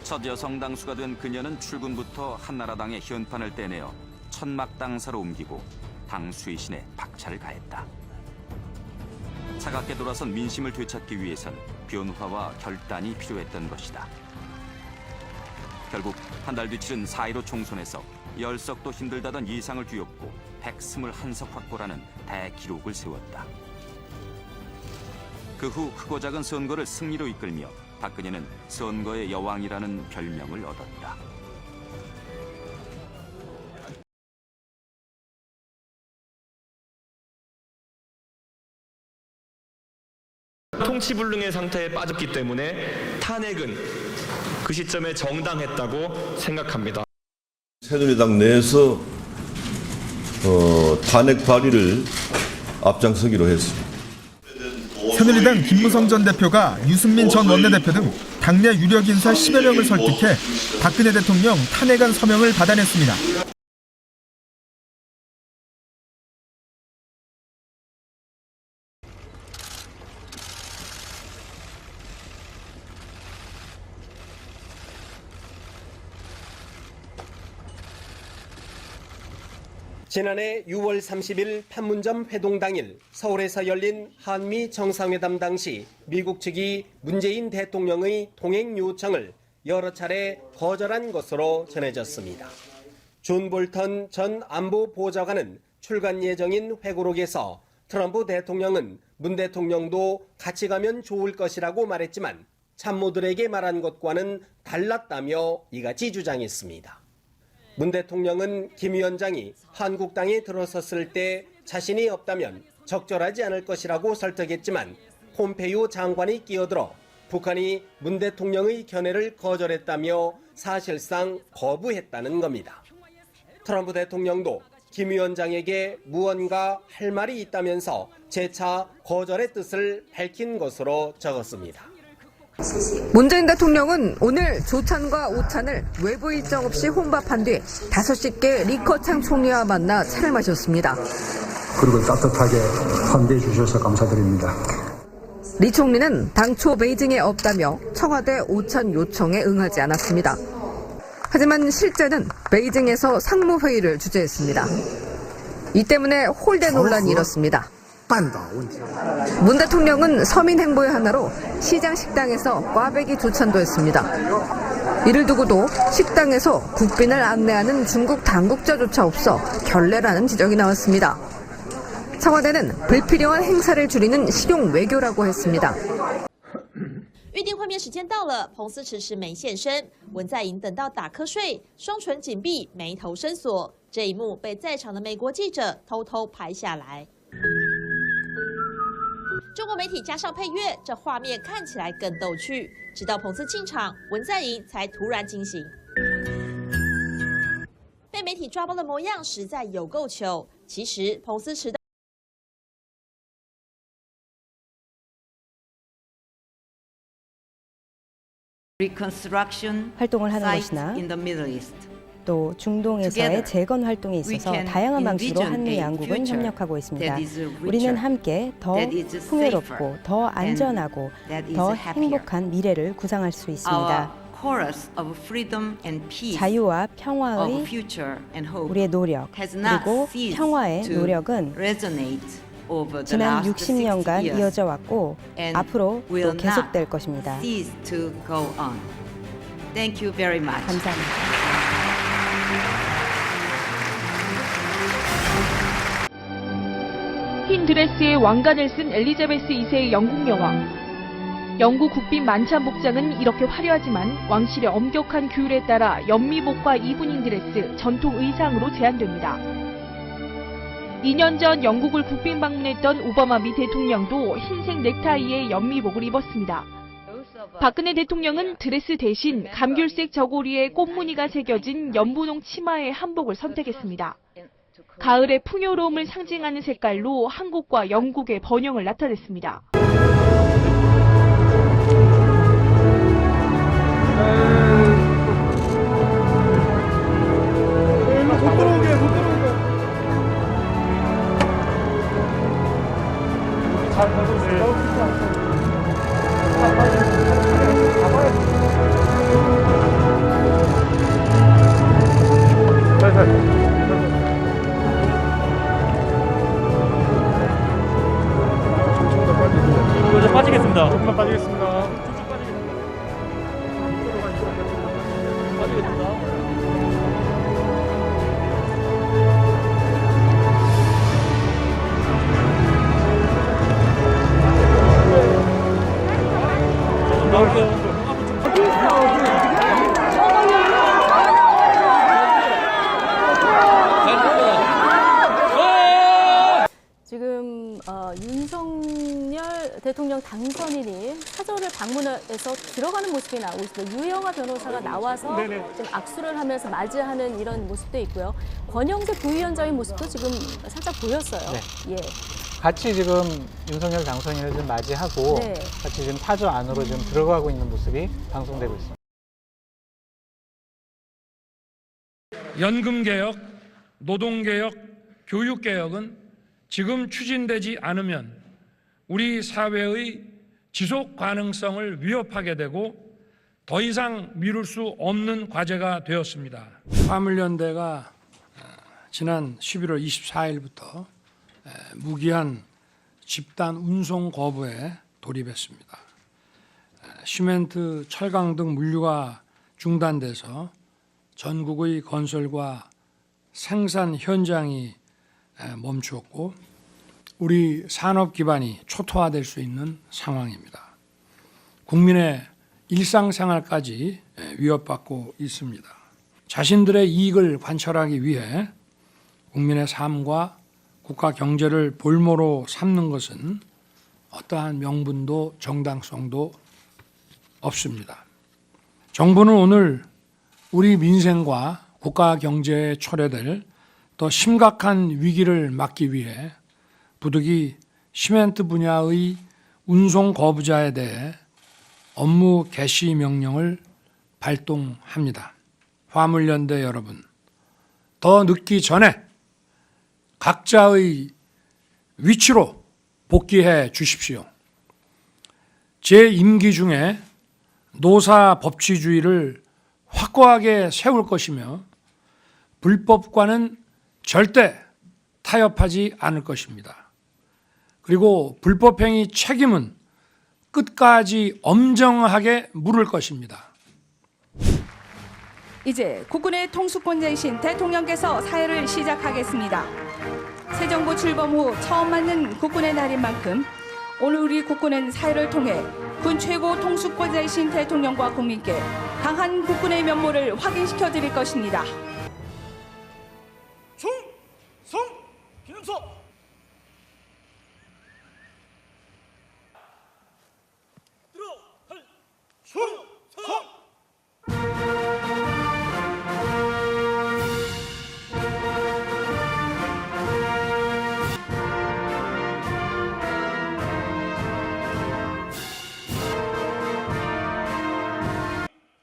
첫 여성 당수가 된 그녀는 출근부터 한나라당의 현판을 떼내어 천막 당사로 옮기고 당 쇄신에 박차를 가했다. 차갑게 돌아선 민심을 되찾기 위해선 변화와 결단이 필요했던 것이다. 결국 한 달 뒤 치른 4.15 총선에서 열석도 힘들다던 예상을 뒤엎고 121석 확보라는 대기록을 세웠다. 그 후 크고 작은 선거를 승리로 이끌며 박근혜는 선거의 여왕이라는 별명을 얻었다. 통치불능의 상태에 빠졌기 때문에 탄핵은 그 시점에 정당했다고 생각합니다. 새누리당 내에서 탄핵 발의를 앞장서기로 했습니다. 새누리당 김무성 전 대표가 유승민 전 원내대표 등 당내 유력 인사 10여 명을 설득해 박근혜 대통령 탄핵안 서명을 받아냈습니다. 지난해 6월 30일 판문점 회동 당일 서울에서 열린 한미 정상회담 당시 미국 측이 문재인 대통령의 동행 요청을 여러 차례 거절한 것으로 전해졌습니다. 존 볼턴 전 안보 보좌관은 출간 예정인 회고록에서 트럼프 대통령은 문 대통령도 같이 가면 좋을 것이라고 말했지만 참모들에게 말한 것과는 달랐다며 이같이 주장했습니다. 문 대통령은 김 위원장이 한국당에 들어섰을 때 자신이 없다면 적절하지 않을 것이라고 설득했지만 폼페이오 장관이 끼어들어 북한이 문 대통령의 견해를 거절했다며 사실상 거부했다는 겁니다. 트럼프 대통령도 김 위원장에게 무언가 할 말이 있다면서 재차 거절의 뜻을 밝힌 것으로 적었습니다. 문재인 대통령은 오늘 조찬과 오찬을 외부 일정 없이 혼밥한 뒤 5시께 리커창 총리와 만나 차를 마셨습니다. 그리고 따뜻하게 환대해 주셔서 감사드립니다. 리 총리는 당초 베이징에 없다며 청와대 오찬 요청에 응하지 않았습니다. 하지만 실제는 베이징에서 상무회의를 주재했습니다. 이 때문에 홀대 논란이 일었습니다. 문 대통령은 서민 행보의 하나로 시장 식당에서 꽈배기 조찬도 했습니다. 이를 두고도 식당에서 국빈을 안내하는 중국 당국자조차 없어 결례라는 지적이 나왔습니다. 청와대는 불필요한 행사를 줄이는 실용 외교라고 했습니다. 预定会面时间到了，彭斯迟迟没现身，文在寅等到打瞌睡，双唇紧闭，眉头深锁。这一幕被在场的美国记者偷偷拍下来。中国媒体加上配乐，这画面看起来更逗趣。直到彭斯进场，文在寅才突然惊醒。被媒体抓包的模样实在有够糗。其实彭斯迟到。 활동을 하는 것이나 또 중동에서의 재건 활동에 있어서 다양한 방식으로 한미 양국은 협력하고 있습니다. 우리는 함께 더 풍요롭고 더 안전하고 더 행복한 미래를 구상할 수 있습니다. 자유와 평화의 우리의 노력 그리고 평화의 노력은 지난 60년간 이어져 왔고 앞으로 또 계속될 것입니다. 감사합니다. 흰 드레스에 왕관을 쓴 엘리자베스 2세의 영국 여왕. 영국 국빈 만찬 복장은 이렇게 화려하지만 왕실의 엄격한 규율에 따라 연미복과 이브닝 드레스, 전통 의상으로 제한됩니다. 2년 전 영국을 국빈 방문했던 오바마 미 대통령도 흰색 넥타이에 연미복을 입었습니다. 박근혜 대통령은 드레스 대신 감귤색 저고리에 꽃무늬가 새겨진 연분홍 치마의 한복을 선택했습니다. 가을의 풍요로움을 상징하는 색깔로 한국과 영국의 번영을 나타냈습니다. 잘 지금 윤석열 대통령 당선인이 사저를 방문해서 들어가는 모습이 나오고 있습니다. 유영아 변호사가 나와서 좀 악수를 하면서 맞이하는 이런 모습도 있고요. 권영세 부위원장의 모습도 지금 살짝 보였어요. 예. 같이 지금 윤석열 당선인을 좀 맞이하고 같이 지금 사저 안으로 좀 들어가고 있는 모습이 방송되고 있습니다. 연금개혁, 노동개혁, 교육개혁은 지금 추진되지 않으면 우리 사회의 지속 가능성을 위협하게 되고 더 이상 미룰 수 없는 과제가 되었습니다. 화물연대가 지난 11월 24일부터 무기한 집단 운송 거부에 돌입했습니다. 시멘트, 철강 등 물류가 중단돼서 전국의 건설과 생산 현장이 멈추었고 우리 산업 기반이 초토화될 수 있는 상황입니다. 국민의 일상생활까지 위협받고 있습니다. 자신들의 이익을 관철하기 위해 국민의 삶과 국가 경제를 볼모로 삼는 것은 어떠한 명분도 정당성도 없습니다. 정부는 오늘 우리 민생과 국가 경제에 초래될 더 심각한 위기를 막기 위해 부득이 시멘트 분야의 운송 거부자에 대해 업무 개시 명령을 발동합니다. 화물연대 여러분, 더 늦기 전에 각자의 위치로 복귀해 주십시오. 제 임기 중에 노사 법치주의를 확고하게 세울 것이며 불법과는 절대 타협하지 않을 것입니다. 그리고 불법행위 책임은 끝까지 엄정하게 물을 것입니다. 이제 국군의 통수권자이신 대통령께서 사회를 시작하겠습니다. 새 정부 출범 후 처음 맞는 국군의 날인 만큼 오늘 우리 국군은 사회를 통해 군 최고 통수권자이신 대통령과 국민께 강한 국군의 면모를 확인시켜 드릴 것입니다. 충성 기능서 들어갈 충성.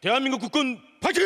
대한민국 국군 파이팅!